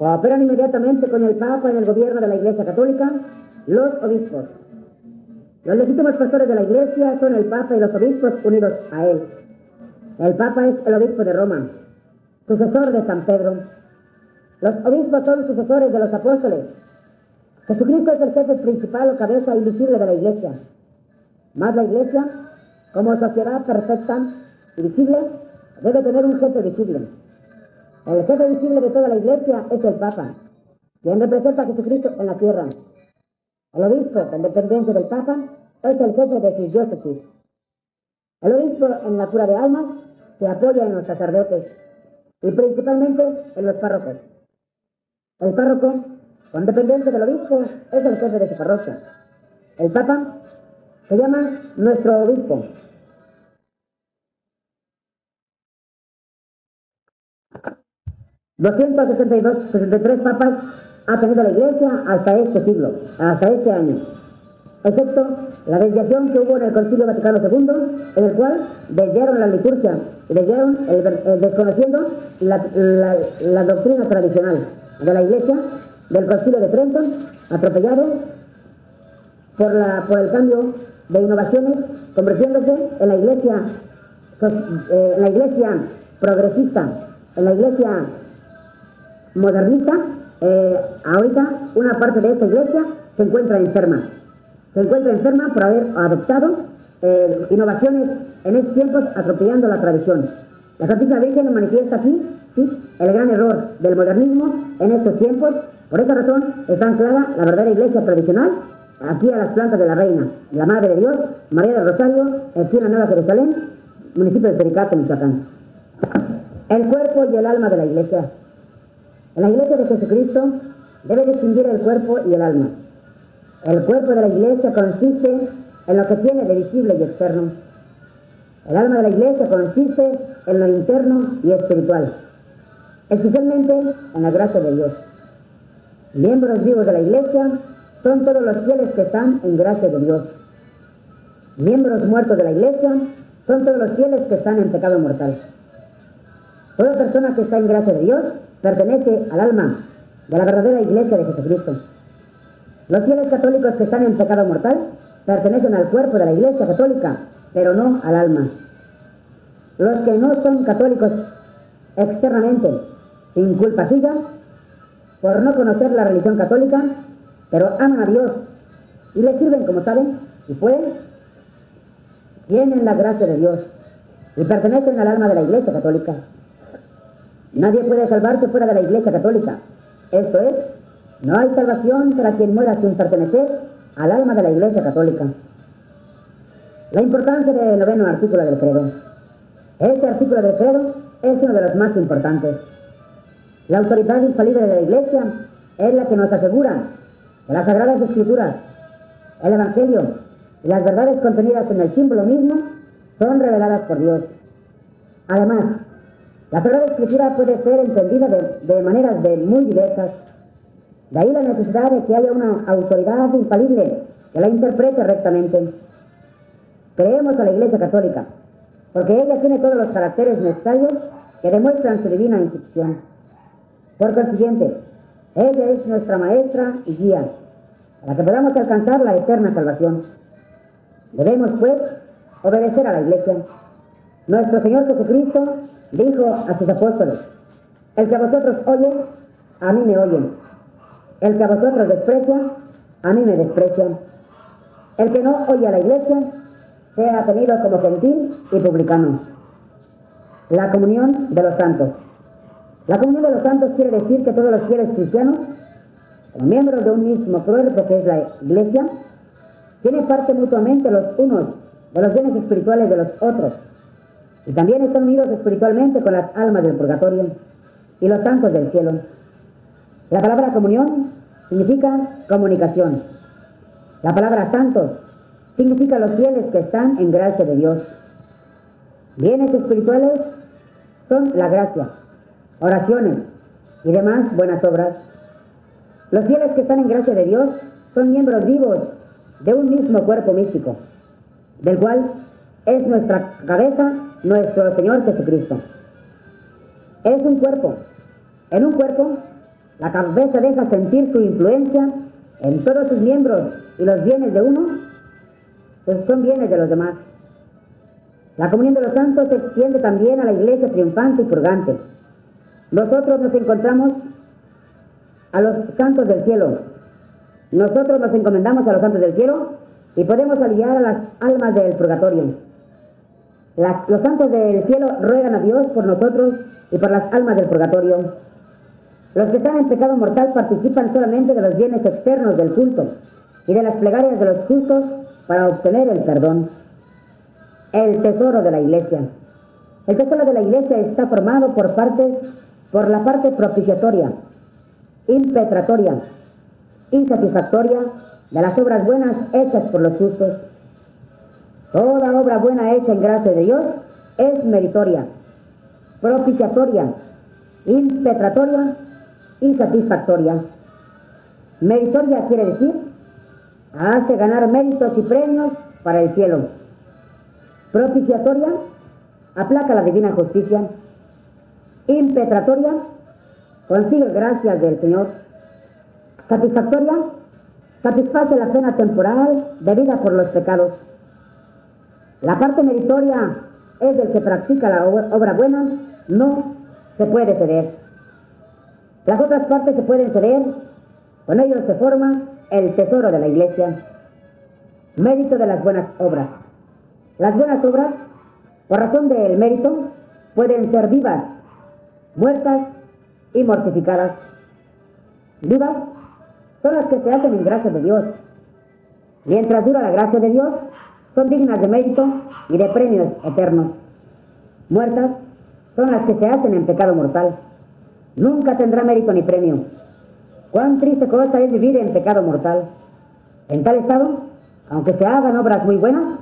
Cooperan inmediatamente con el Papa en el gobierno de la Iglesia Católica los obispos. Los legítimos pastores de la Iglesia son el Papa y los obispos unidos a él. El Papa es el obispo de Roma, sucesor de San Pedro. Los obispos son sucesores de los apóstoles. Jesucristo es el jefe principal o cabeza invisible de la Iglesia. Más la Iglesia, como sociedad perfecta y visible, debe tener un jefe visible. El jefe visible de toda la Iglesia es el Papa, quien representa a Jesucristo en la tierra. El obispo, en dependencia del Papa, es el jefe de sus diócesis. El obispo, en la cura de almas, se apoya en los sacerdotes y principalmente en los párrocos. El párroco, con dependencia del obispo, es el jefe de su parroquia. El Papa se llama nuestro obispo. $263 papas ha tenido la Iglesia hasta este siglo, hasta este año, excepto la desviación que hubo en el Concilio Vaticano II, en el cual desviaron la liturgia y desviaron desconociendo la doctrina tradicional de la Iglesia del Concilio de Trento, atropellado por el cambio de innovaciones, convirtiéndose en la Iglesia progresista, en la Iglesia modernista. Ahorita una parte de esta Iglesia se encuentra enferma. Se encuentra enferma por haber adoptado innovaciones en estos tiempos, atropellando la tradición. La Santísima Virgen manifiesta aquí, ¿sí?, el gran error del modernismo en estos tiempos. Por esa razón está anclada la verdadera Iglesia tradicional aquí a las plantas de la Reina, la Madre de Dios, María del Rosario, aquí en la Nueva Jerusalén, municipio de Pericato, Michoacán. El cuerpo y el alma de la Iglesia. En la Iglesia de Jesucristo debe distinguir el cuerpo y el alma. El cuerpo de la Iglesia consiste en lo que tiene de visible y externo. El alma de la Iglesia consiste en lo interno y espiritual, especialmente en la gracia de Dios. Miembros vivos de la Iglesia son todos los fieles que están en gracia de Dios. Miembros muertos de la Iglesia son todos los fieles que están en pecado mortal. Toda persona que está en gracia de Dios pertenece al alma de la verdadera Iglesia de Jesucristo. Los fieles católicos que están en pecado mortal pertenecen al cuerpo de la Iglesia católica, pero no al alma. Los que no son católicos externamente, sin culpa suya, por no conocer la religión católica, pero aman a Dios y le sirven como saben y pueden, tienen la gracia de Dios y pertenecen al alma de la Iglesia católica. Nadie puede salvarse fuera de la Iglesia católica. Esto es, no hay salvación para quien muera sin pertenecer al alma de la Iglesia católica. La importancia del 9º artículo del credo. Este artículo del credo es uno de los más importantes. La autoridad infalible de la Iglesia es la que nos asegura que las Sagradas Escrituras, el Evangelio y las verdades contenidas en el símbolo mismo son reveladas por Dios. Además, la Sagrada Escritura puede ser entendida de maneras muy diversas. De ahí la necesidad de que haya una autoridad infalible que la interprete rectamente. Creemos a la Iglesia Católica, porque ella tiene todos los caracteres necesarios que demuestran su divina institución. Por consiguiente, ella es nuestra maestra y guía, para que podamos alcanzar la eterna salvación. Debemos, pues, obedecer a la Iglesia. Nuestro Señor Jesucristo dijo a sus apóstoles: el que a vosotros oye, a mí me oyen. El que a vosotros desprecia, a mí me desprecian. El que no oye a la Iglesia, sea tenido como gentil y publicano. La comunión de los santos. La comunión de los santos quiere decir que todos los fieles cristianos, como miembros de un mismo cuerpo que es la Iglesia, tienen parte mutuamente los unos de los bienes espirituales de los otros, y también están unidos espiritualmente con las almas del purgatorio y los santos del cielo. La palabra comunión significa comunicación. La palabra santos significa los fieles que están en gracia de Dios. Bienes espirituales son la gracia, oraciones y demás buenas obras. Los fieles que están en gracia de Dios son miembros vivos de un mismo cuerpo místico, del cual es nuestra cabeza nuestro Señor Jesucristo. Es un cuerpo. En un cuerpo la cabeza deja sentir su influencia en todos sus miembros y los bienes de uno, pues son bienes de los demás. La comunión de los santos se extiende también a la iglesia triunfante y purgante. Nosotros nos encontramos a los santos del cielo. Nosotros nos encomendamos a los santos del cielo y podemos aliviar a las almas del purgatorio. Los santos del cielo ruegan a Dios por nosotros y por las almas del purgatorio. Los que están en pecado mortal participan solamente de los bienes externos del culto y de las plegarias de los justos para obtener el perdón. El tesoro de la iglesia. El tesoro de la iglesia está formado por la parte propiciatoria, impetratoria, insatisfactoria de las obras buenas hechas por los justos. Toda obra buena hecha en gracia de Dios es meritoria, propiciatoria, impetratoria y satisfactoria. Meritoria quiere decir, hace ganar méritos y premios para el cielo. Propiciatoria, aplaca la divina justicia. Impetratoria, consigue gracias del Señor. Satisfactoria, satisface la pena temporal debida por los pecados. La parte meritoria es del que practica la obra buena, no se puede ceder. Las otras partes se pueden ceder, con ello se forma el tesoro de la iglesia. Mérito de las buenas obras. Las buenas obras, por razón del mérito, pueden ser vivas, muertas y mortificadas. Vivas son las que se hacen en gracia de Dios. Mientras dura la gracia de Dios, son dignas de mérito y de premios eternos. Muertas son las que se hacen en pecado mortal. Nunca tendrá mérito ni premio. Cuán triste cosa es vivir en pecado mortal. En tal estado, aunque se hagan obras muy buenas,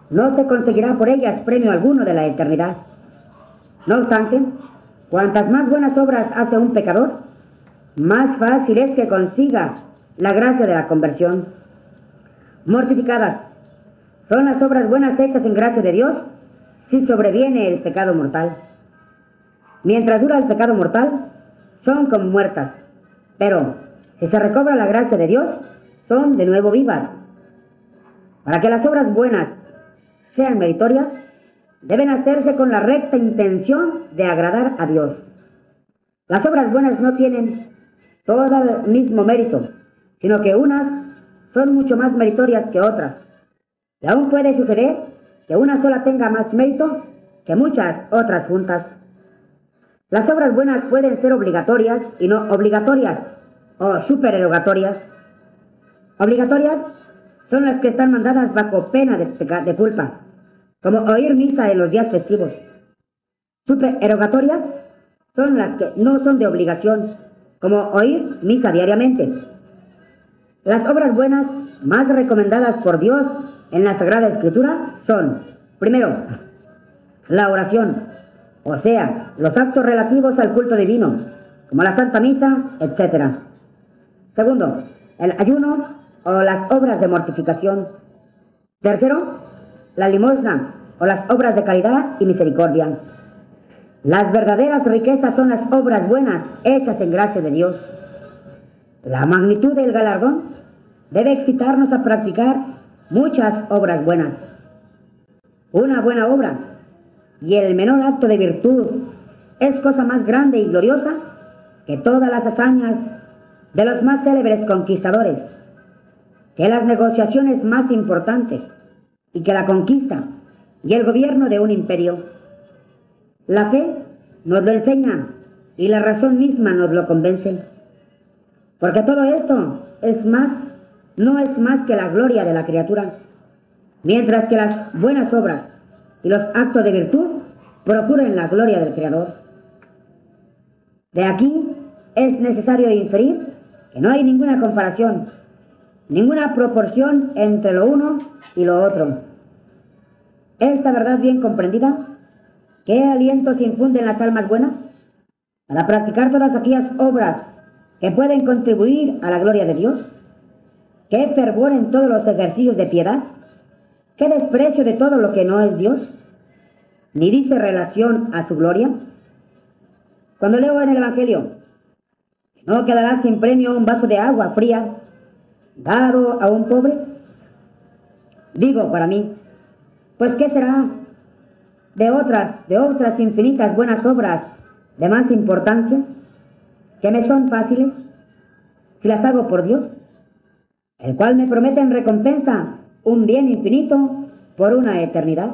no se conseguirá por ellas premio alguno de la eternidad. No obstante, cuantas más buenas obras hace un pecador, más fácil es que consiga la gracia de la conversión. Mortificadas son las obras buenas hechas en gracia de Dios si sobreviene el pecado mortal. Mientras dura el pecado mortal, son como muertas, pero si se recobra la gracia de Dios, son de nuevo vivas. Para que las obras buenas sean meritorias, deben hacerse con la recta intención de agradar a Dios. Las obras buenas no tienen todo el mismo mérito, sino que unas son mucho más meritorias que otras. Y aún puede suceder que una sola tenga más mérito que muchas otras juntas. Las obras buenas pueden ser obligatorias y no obligatorias, o supererogatorias. Obligatorias son las que están mandadas bajo pena de culpa, como oír misa en los días festivos. Supererogatorias son las que no son de obligación, como oír misa diariamente. Las obras buenas más recomendadas por Dios en la Sagrada Escritura son, primero, la oración, o sea, los actos relativos al culto divino, como la Santa Misa, etc. Segundo, el ayuno o las obras de mortificación. Tercero, la limosna o las obras de caridad y misericordia. Las verdaderas riquezas son las obras buenas hechas en gracia de Dios. La magnitud del galardón debe excitarnos a practicar muchas obras buenas. Una buena obra y el menor acto de virtud es cosa más grande y gloriosa que todas las hazañas de los más célebres conquistadores, que las negociaciones más importantes y que la conquista y el gobierno de un imperio. La fe nos lo enseña y la razón misma nos lo convence, porque todo esto no es más que la gloria de la criatura, mientras que las buenas obras y los actos de virtud procuren la gloria del Creador. De aquí es necesario inferir que no hay ninguna comparación, ninguna proporción entre lo uno y lo otro. Esta verdad bien comprendida, ¿qué aliento se infunde en las almas buenas para practicar todas aquellas obras que pueden contribuir a la gloria de Dios? ¿Qué fervor en todos los ejercicios de piedad? ¿Qué desprecio de todo lo que no es Dios? ¿Ni dice relación a su gloria? Cuando leo en el Evangelio ¿No quedará sin premio un vaso de agua fría dado a un pobre? Digo para mí, pues ¿qué será de otras infinitas buenas obras de más importancia, que me son fáciles, si las hago por Dios, el cual me promete en recompensa un bien infinito por una eternidad?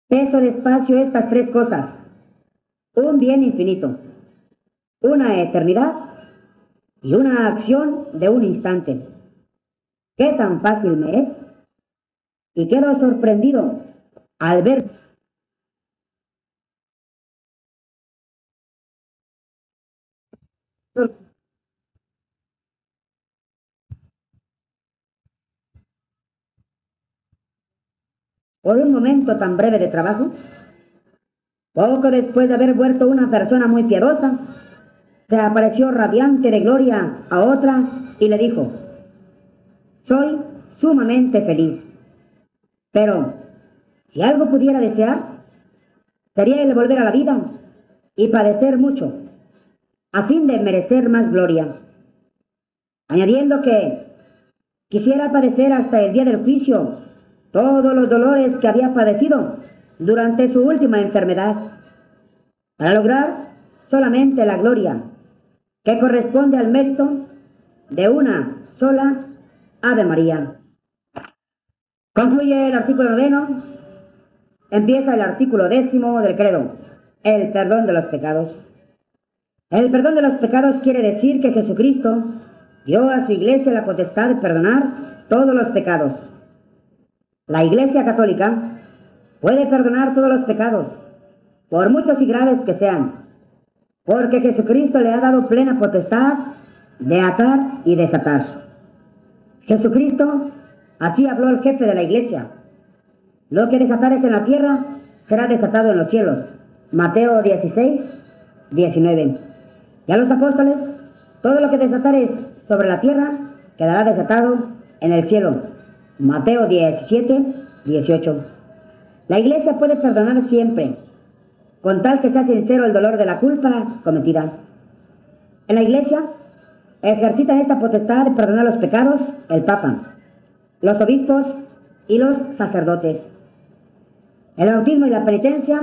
Peso despacio estas tres cosas: un bien infinito, una eternidad y una acción de un instante. ¿Qué tan fácil me es? Y quedo sorprendido al ver por un momento tan breve de trabajo. Poco después de haber vuelto una persona muy piadosa, se apareció radiante de gloria a otra y le dijo: soy sumamente feliz, pero si algo pudiera desear, sería el volver a la vida y padecer mucho, a fin de merecer más gloria, añadiendo que quisiera padecer hasta el día del juicio todos los dolores que había padecido durante su última enfermedad, para lograr solamente la gloria que corresponde al mérito de una sola Ave María. Concluye el artículo 9, empieza el artículo 10 del credo, el perdón de los pecados. El perdón de los pecados quiere decir que Jesucristo dio a su iglesia la potestad de perdonar todos los pecados. La Iglesia Católica puede perdonar todos los pecados, por muchos y graves que sean, porque Jesucristo le ha dado plena potestad de atar y desatar. Jesucristo, así habló el jefe de la Iglesia: lo que desatares en la tierra será desatado en los cielos. Mateo 16, 19. Y a los apóstoles: todo lo que desatares sobre la tierra quedará desatado en el cielo. Mateo 17, 18. La Iglesia puede perdonar siempre, con tal que sea sincero el dolor de la culpa cometida. En la Iglesia ejercitan esta potestad de perdonar los pecados el Papa, los obispos y los sacerdotes. El bautismo y la penitencia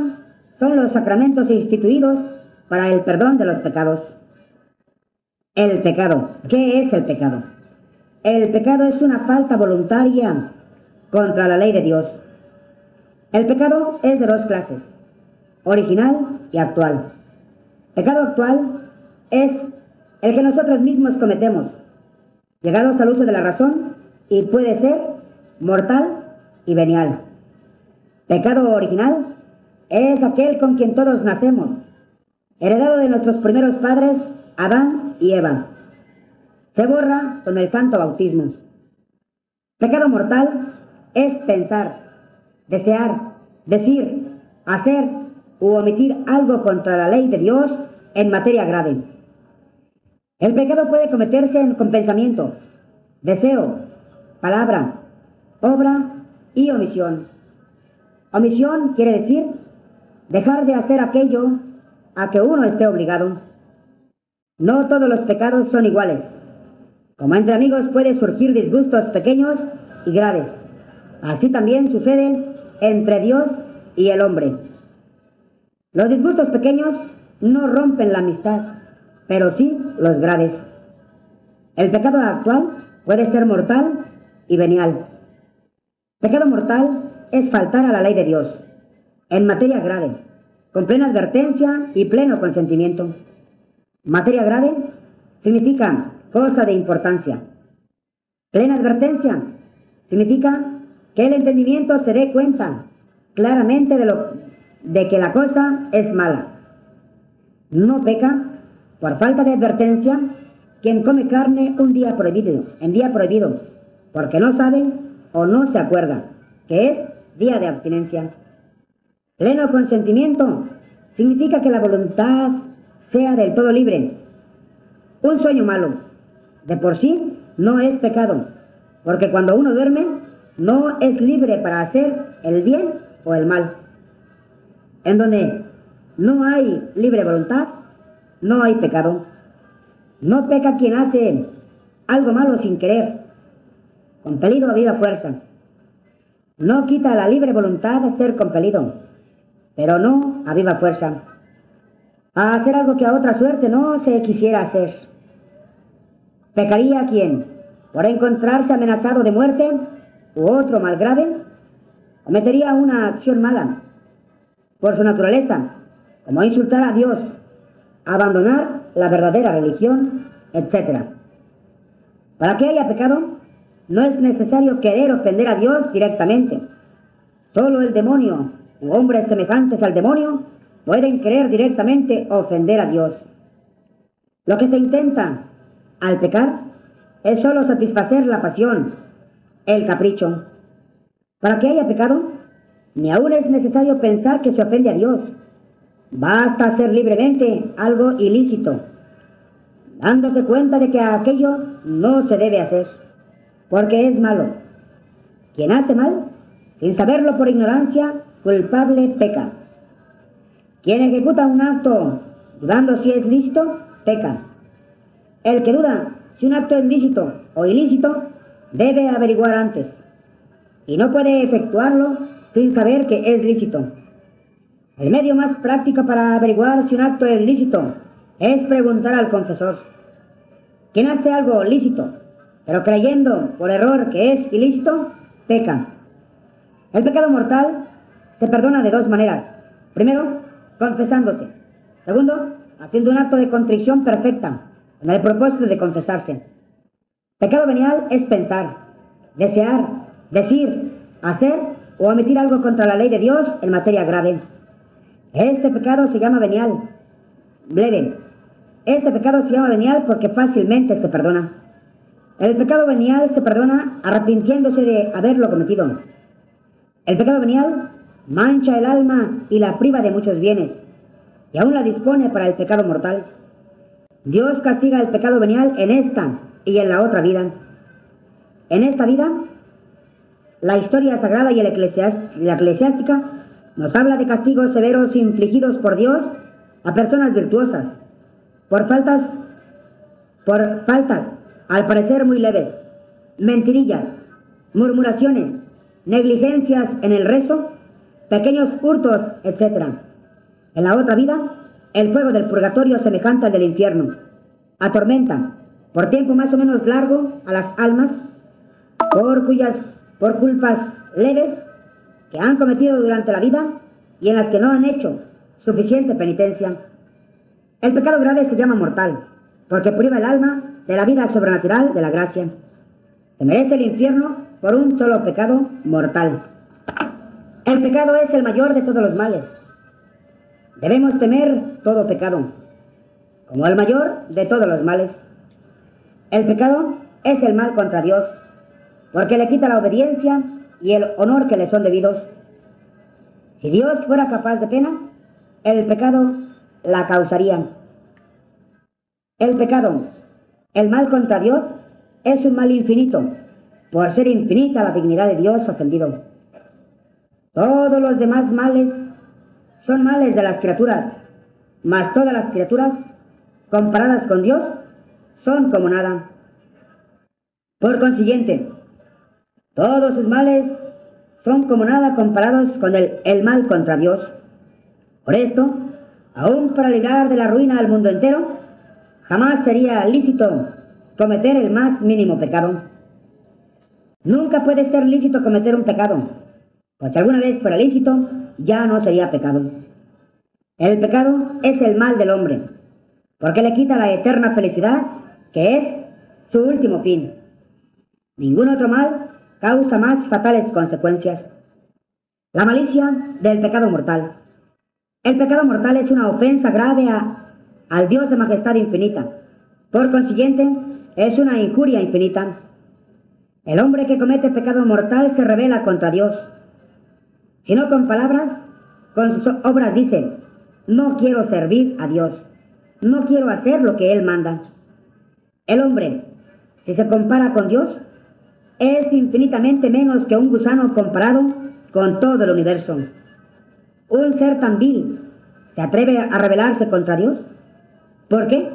son los sacramentos instituidos para el perdón de los pecados. El pecado. ¿Qué es el pecado? El pecado es una falta voluntaria contra la ley de Dios. El pecado es de dos clases: original y actual. Pecado actual es el que nosotros mismos cometemos, llegados al uso de la razón, y puede ser mortal y venial. Pecado original es aquel con quien todos nacemos, heredado de nuestros primeros padres, Adán y Eva. Se borra con el santo bautismo. Pecado mortal es pensar, desear, decir, hacer u omitir algo contra la ley de Dios en materia grave. El pecado puede cometerse con pensamiento, deseo, palabra, obra y omisión. Omisión quiere decir dejar de hacer aquello a que uno esté obligado. No todos los pecados son iguales. Como entre amigos puede surgir disgustos pequeños y graves, así también sucede entre Dios y el hombre. Los disgustos pequeños no rompen la amistad, pero sí los graves. El pecado actual puede ser mortal y venial. Pecado mortal es faltar a la ley de Dios, en materia grave, con plena advertencia y pleno consentimiento. Materia grave significa cosa de importancia. Plena advertencia significa que el entendimiento se dé cuenta claramente de que la cosa es mala. No peca por falta de advertencia quien come carne en día prohibido, porque no sabe o no se acuerda que es día de abstinencia. Pleno consentimiento significa que la voluntad sea del todo libre. Un sueño malo de por sí no es pecado, porque cuando uno duerme no es libre para hacer el bien o el mal. En donde no hay libre voluntad, no hay pecado. No peca quien hace algo malo sin querer, compelido a viva fuerza. No quita la libre voluntad de ser compelido, pero no a viva fuerza. A hacer algo que a otra suerte no se quisiera hacer. ¿Pecaría quien, por encontrarse amenazado de muerte u otro mal grave, cometería una acción mala por su naturaleza, como insultar a Dios, abandonar la verdadera religión, etc.? Para que haya pecado, no es necesario querer ofender a Dios directamente. Solo el demonio u hombres semejantes al demonio pueden querer directamente ofender a Dios. Lo que se intenta al pecar es solo satisfacer la pasión, el capricho. Para que haya pecado, ni aún es necesario pensar que se ofende a Dios. Basta hacer libremente algo ilícito, dándose cuenta de que aquello no se debe hacer, porque es malo. Quien hace mal, sin saberlo por ignorancia, culpable peca. Quien ejecuta un acto dudando si es lícito, peca. El que duda si un acto es lícito o ilícito, debe averiguar antes, y no puede efectuarlo sin saber que es lícito. El medio más práctico para averiguar si un acto es lícito es preguntar al confesor. Quien hace algo lícito, pero creyendo por error que es ilícito, peca. El pecado mortal se perdona de dos maneras. Primero, confesándose. Segundo, haciendo un acto de contrición perfecta, con el propósito de confesarse. Pecado venial es pensar, desear, decir, hacer o omitir algo contra la ley de Dios en materia grave. Este pecado se llama venial. Leve. Este pecado se llama venial porque fácilmente se perdona. El pecado venial se perdona arrepintiéndose de haberlo cometido. El pecado venial mancha el alma y la priva de muchos bienes, y aún la dispone para el pecado mortal. Dios castiga el pecado venial en esta y en la otra vida. En esta vida, la historia sagrada y la eclesiástica nos habla de castigos severos infligidos por Dios a personas virtuosas, por faltas al parecer muy leves, mentirillas, murmuraciones, negligencias en el rezo, pequeños hurtos, etc. En la otra vida, el fuego del purgatorio semejante al del infierno atormenta por tiempo más o menos largo a las almas por culpas leves que han cometido durante la vida y en las que no han hecho suficiente penitencia. El pecado grave se llama mortal, porque priva el alma de la vida sobrenatural de la gracia. Se merece el infierno por un solo pecado mortal. El pecado es el mayor de todos los males. Debemos temer todo pecado, como el mayor de todos los males. El pecado es el mal contra Dios, porque le quita la obediencia y el honor que le son debidos. Si Dios fuera capaz de pena, el pecado la causaría. El pecado, el mal contra Dios, es un mal infinito, por ser infinita la dignidad de Dios ofendido. Todos los demás males son males de las criaturas, mas todas las criaturas, comparadas con Dios, son como nada. Por consiguiente, todos sus males son como nada comparados con el mal contra Dios. Por esto, aun para librar de la ruina al mundo entero, jamás sería lícito cometer el más mínimo pecado. Nunca puede ser lícito cometer un pecado, pues si alguna vez fuera lícito, ya no sería pecado. El pecado es el mal del hombre, porque le quita la eterna felicidad, que es su último fin. Ningún otro mal causa más fatales consecuencias. La malicia del pecado mortal. El pecado mortal es una ofensa grave al Dios de majestad infinita. Por consiguiente, es una injuria infinita. El hombre que comete pecado mortal se rebela contra Dios. Si no con palabras, con sus obras dice: no quiero servir a Dios, no quiero hacer lo que Él manda. El hombre, si se compara con Dios, es infinitamente menos que un gusano comparado con todo el universo. Un ser tan vil, ¿se atreve a rebelarse contra Dios? ¿Por qué?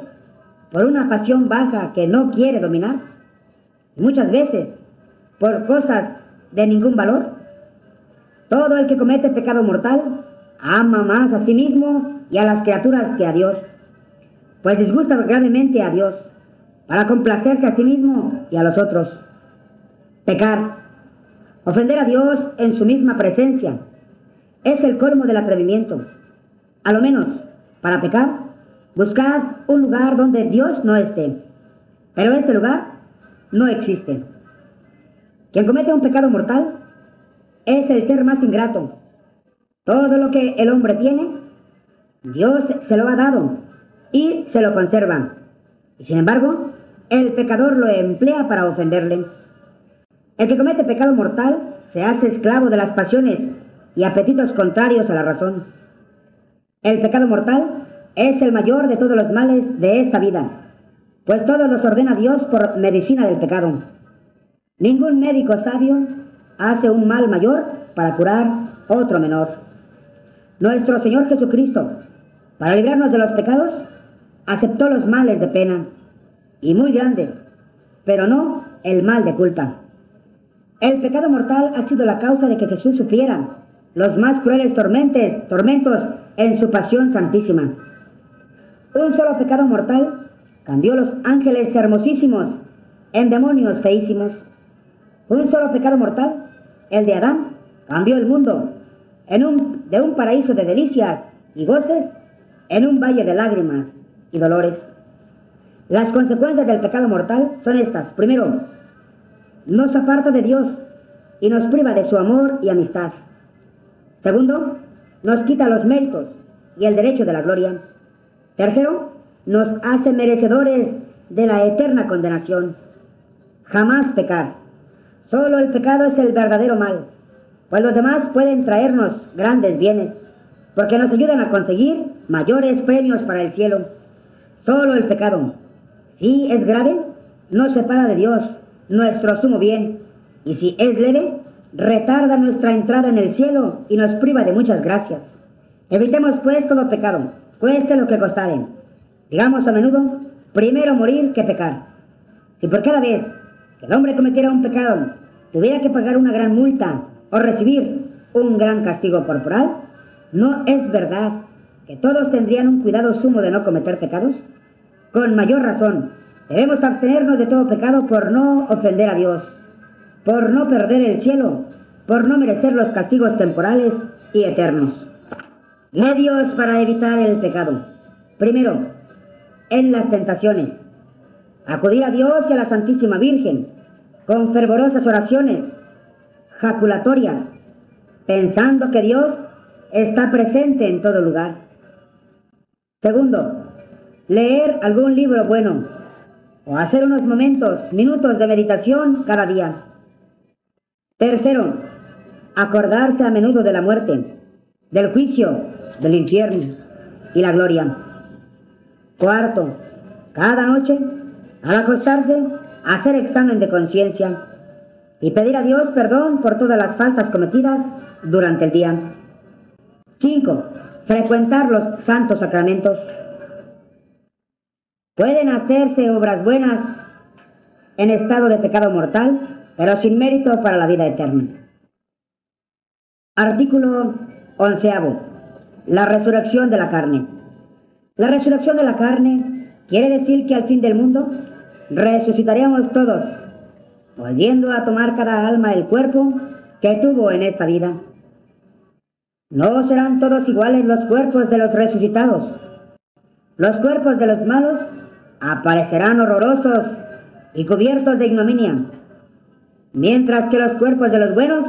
Por una pasión baja que no quiere dominar. Muchas veces, por cosas de ningún valor. Todo el que comete pecado mortal ama más a sí mismo y a las criaturas que a Dios, pues disgusta gravemente a Dios para complacerse a sí mismo y a los otros. Pecar, ofender a Dios en su misma presencia, es el colmo del atrevimiento. A lo menos, para pecar, buscad un lugar donde Dios no esté, pero este lugar no existe. Quien comete un pecado mortal es el ser más ingrato. Todo lo que el hombre tiene, Dios se lo ha dado y se lo conserva. Y sin embargo, el pecador lo emplea para ofenderle. El que comete pecado mortal se hace esclavo de las pasiones y apetitos contrarios a la razón. El pecado mortal es el mayor de todos los males de esta vida, pues todos los ordena Dios por medicina del pecado. Ningún médico sabio hace un mal mayor para curar otro menor. Nuestro Señor Jesucristo, para librarnos de los pecados, aceptó los males de pena, y muy grandes, pero no el mal de culpa. El pecado mortal ha sido la causa de que Jesús sufriera los más crueles tormentos en su pasión santísima. Un solo pecado mortal cambió los ángeles hermosísimos en demonios feísimos. Un solo pecado mortal, el de Adán, cambió el mundo de un paraíso de delicias y goces en un valle de lágrimas y dolores. Las consecuencias del pecado mortal son estas. Primero, nos aparta de Dios y nos priva de su amor y amistad. Segundo, nos quita los méritos y el derecho de la gloria. Tercero, nos hace merecedores de la eterna condenación. Jamás pecar. Solo el pecado es el verdadero mal, pues los demás pueden traernos grandes bienes, porque nos ayudan a conseguir mayores premios para el cielo. Solo el pecado, si es grave, nos separa de Dios, nuestro sumo bien, y si es leve, retarda nuestra entrada en el cielo y nos priva de muchas gracias. Evitemos pues todo pecado, cueste lo que costare. Digamos a menudo, primero morir que pecar. Si por cada vez que el hombre cometiera un pecado tuviera que pagar una gran multa o recibir un gran castigo corporal, ¿no es verdad que todos tendrían un cuidado sumo de no cometer pecados? Con mayor razón, debemos abstenernos de todo pecado por no ofender a Dios, por no perder el cielo, por no merecer los castigos temporales y eternos. Medios para evitar el pecado. Primero, en las tentaciones, acudir a Dios y a la Santísima Virgen con fervorosas oraciones jaculatorias, pensando que Dios está presente en todo lugar. Segundo, leer algún libro bueno o hacer unos minutos de meditación cada día. Tercero, acordarse a menudo de la muerte, del juicio, del infierno y la gloria. Cuarto, cada noche, al acostarse, hacer examen de conciencia y pedir a Dios perdón por todas las faltas cometidas durante el día. 5. Frecuentar los santos sacramentos. Pueden hacerse obras buenas en estado de pecado mortal, pero sin mérito para la vida eterna. Artículo 11. La resurrección de la carne. La resurrección de la carne quiere decir que al fin del mundo resucitaremos todos, volviendo a tomar cada alma el cuerpo que tuvo en esta vida. No serán todos iguales los cuerpos de los resucitados. Los cuerpos de los malos aparecerán horrorosos y cubiertos de ignominia, mientras que los cuerpos de los buenos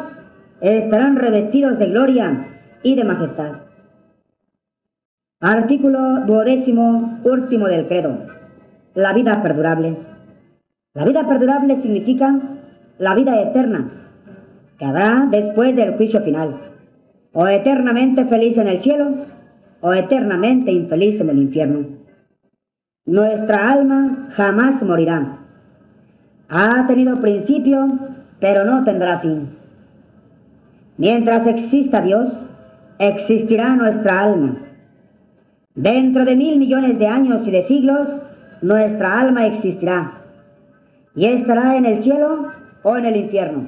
estarán revestidos de gloria y de majestad. Artículo 12º, último del credo. La vida perdurable. La vida perdurable significa la vida eterna, que habrá después del juicio final, o eternamente feliz en el cielo, o eternamente infeliz en el infierno. Nuestra alma jamás morirá. Ha tenido principio, pero no tendrá fin. Mientras exista Dios, existirá nuestra alma. Dentro de 1000 millones de años y de siglos, nuestra alma existirá y estará en el cielo o en el infierno,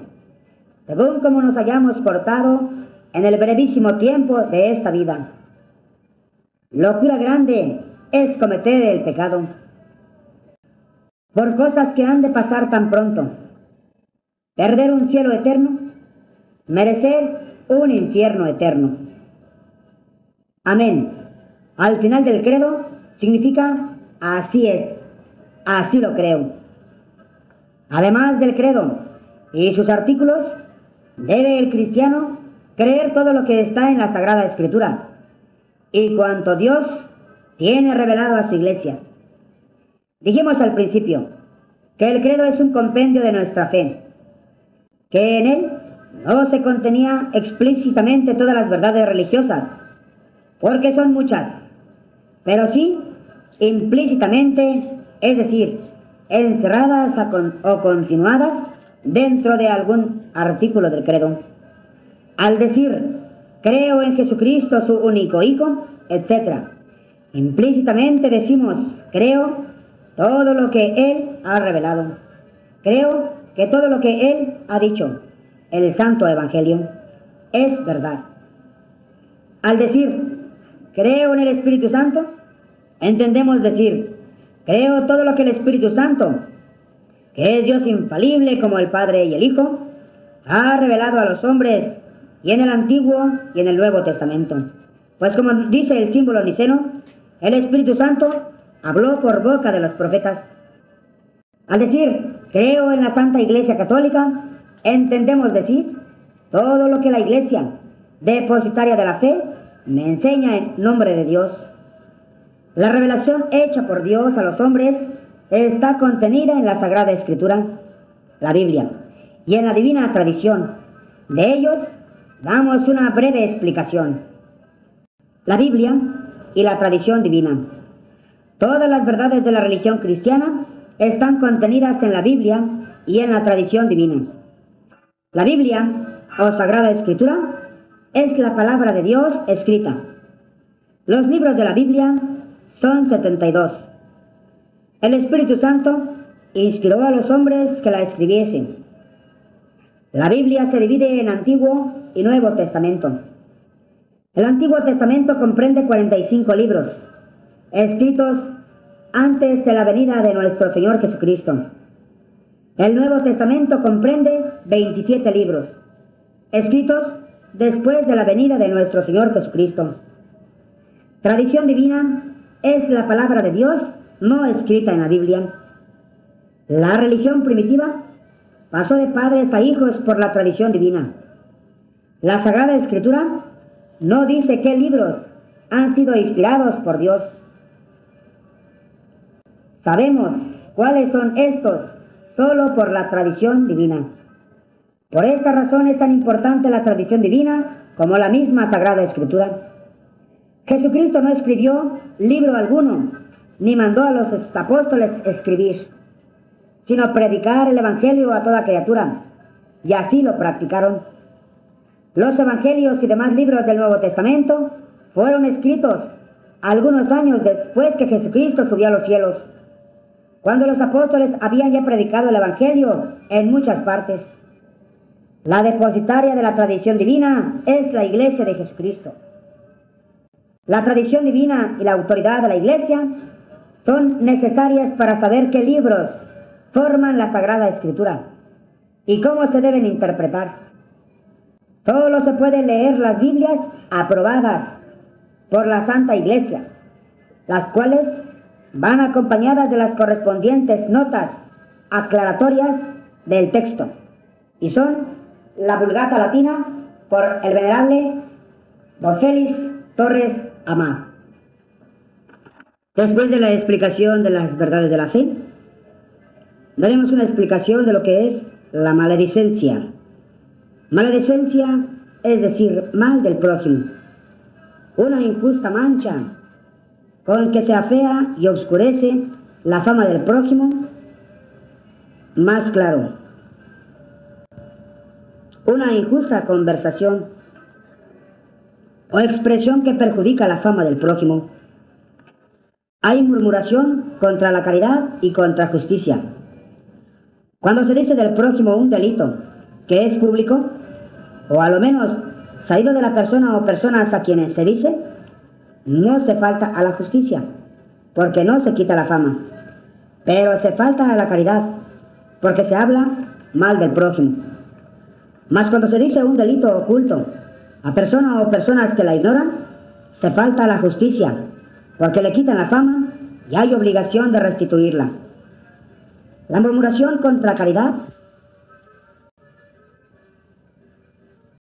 según como nos hayamos portado en el brevísimo tiempo de esta vida. Locura grande es cometer el pecado por cosas que han de pasar tan pronto. Perder un cielo eterno, merecer un infierno eterno. Amén. Al final del credo significa así es, así lo creo. Además del credo y sus artículos, debe el cristiano creer todo lo que está en la Sagrada Escritura y cuanto Dios tiene revelado a su iglesia. Dijimos al principio que el credo es un compendio de nuestra fe, que en él no se contenía explícitamente todas las verdades religiosas, porque son muchas, pero sí implícitamente, es decir, encerradas o continuadas dentro de algún artículo del credo. Al decir, creo en Jesucristo, su único Hijo, etc., implícitamente decimos, creo todo lo que Él ha revelado. Creo que todo lo que Él ha dicho, el Santo Evangelio, es verdad. Al decir, creo en el Espíritu Santo, entendemos decir, creo todo lo que el Espíritu Santo, que es Dios infalible como el Padre y el Hijo, ha revelado a los hombres y en el Antiguo y en el Nuevo Testamento. Pues como dice el símbolo niceno, el Espíritu Santo habló por boca de los profetas. Al decir, creo en la Santa Iglesia Católica, entendemos decir todo lo que la Iglesia, depositaria de la fe, me enseña en nombre de Dios. La revelación hecha por Dios a los hombres está contenida en la Sagrada Escritura, la Biblia, y en la divina tradición. De ellos damos una breve explicación. La Biblia y la tradición divina. Todas las verdades de la religión cristiana están contenidas en la Biblia y en la tradición divina. La Biblia, o Sagrada Escritura, es la palabra de Dios escrita. Los libros de la Biblia son 72. El Espíritu Santo inspiró a los hombres que la escribiesen. La Biblia se divide en Antiguo y Nuevo Testamento. El Antiguo Testamento comprende 45 libros, escritos antes de la venida de nuestro Señor Jesucristo. El Nuevo Testamento comprende 27 libros, escritos después de la venida de nuestro Señor Jesucristo. Tradición divina es la palabra de Dios no escrita en la Biblia. La religión primitiva pasó de padres a hijos por la tradición divina. La Sagrada Escritura no dice qué libros han sido inspirados por Dios. Sabemos cuáles son estos solo por la tradición divina. Por esta razón es tan importante la tradición divina como la misma Sagrada Escritura. Jesucristo no escribió libro alguno, ni mandó a los apóstoles escribir, sino predicar el Evangelio a toda criatura, y así lo practicaron. Los Evangelios y demás libros del Nuevo Testamento fueron escritos algunos años después que Jesucristo subió a los cielos, cuando los apóstoles habían ya predicado el Evangelio en muchas partes. La depositaria de la tradición divina es la Iglesia de Jesucristo. La tradición divina y la autoridad de la Iglesia son necesarias para saber qué libros forman la Sagrada Escritura y cómo se deben interpretar. Solo se puede leer las Biblias aprobadas por la Santa Iglesia, las cuales van acompañadas de las correspondientes notas aclaratorias del texto, y son la Vulgata Latina por el venerable Don Félix Torres Amat. Después de la explicación de las verdades de la fe, daremos una explicación de lo que es la maledicencia. Maledicencia es decir, mal del prójimo, una injusta mancha con que se afea y oscurece la fama del prójimo. Más claro, una injusta conversación o expresión que perjudica la fama del prójimo. Hay murmuración contra la caridad y contra justicia. Cuando se dice del prójimo un delito que es público, o a lo menos salido de la persona o personas a quienes se dice, no se falta a la justicia, porque no se quita la fama, pero se falta a la caridad, porque se habla mal del prójimo. Mas cuando se dice un delito oculto a persona o personas que la ignoran, se falta a la justicia, porque le quitan la fama y hay obligación de restituirla. La murmuración contra caridad